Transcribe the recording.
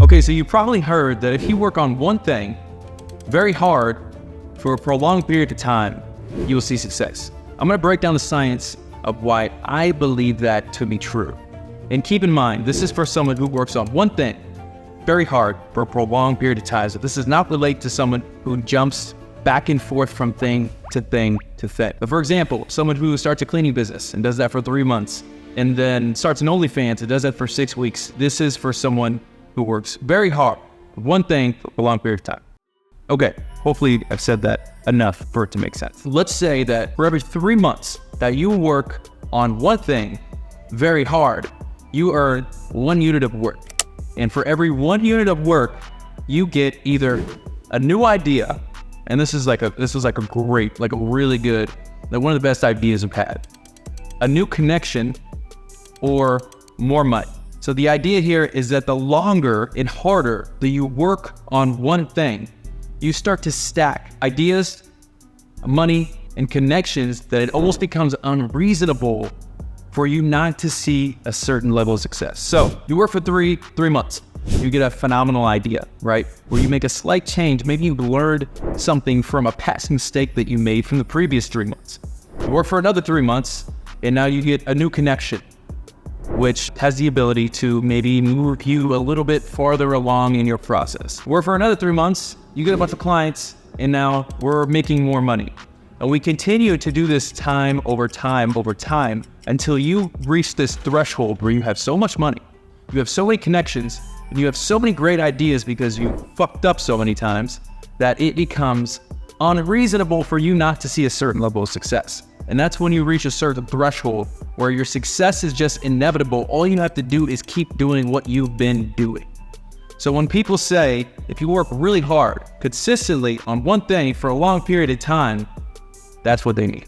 Okay, so you probably heard that if you work on one thing very hard for a prolonged period of time, you will see success. I'm gonna break down the science of why I believe that to be true. And keep in mind, this is for someone who works on one thing very hard for a prolonged period of time. So this does not relate to someone who jumps back and forth from thing to thing to thing. But for example, someone who starts a cleaning business and does that for 3 months, and then starts an OnlyFans and does that for 6 weeks. This is for someone who works very hard, one thing for a long period of time. Okay, hopefully I've said that enough for it to make sense. Let's say that for every 3 months that you work on one thing very hard, you earn 1 unit of work. And for every 1 unit of work, you get either a new idea, and this was like a really good, like one of the best ideas I've had, a new connection, or more money. So the idea here is that the longer and harder that you work on one thing, you start to stack ideas, money, and connections that it almost becomes unreasonable for you not to see a certain level of success. So you work for three months, you get a phenomenal idea, right? Where you make a slight change, maybe you learned something from a past mistake that you made from the previous 3 months. You work for another 3 months, and now you get a new connection, which has the ability to maybe move you a little bit farther along in your process. Work for another 3 months, you get a bunch of clients, and now we're making more money. And we continue to do this time over time until you reach this threshold where you have so much money, you have so many connections, and you have so many great ideas because you fucked up so many times that it becomes unreasonable for you not to see a certain level of success. And that's when you reach a certain threshold where your success is just inevitable. All you have to do is keep doing what you've been doing. So when people say, if you work really hard, consistently on one thing for a long period of time, that's what they mean.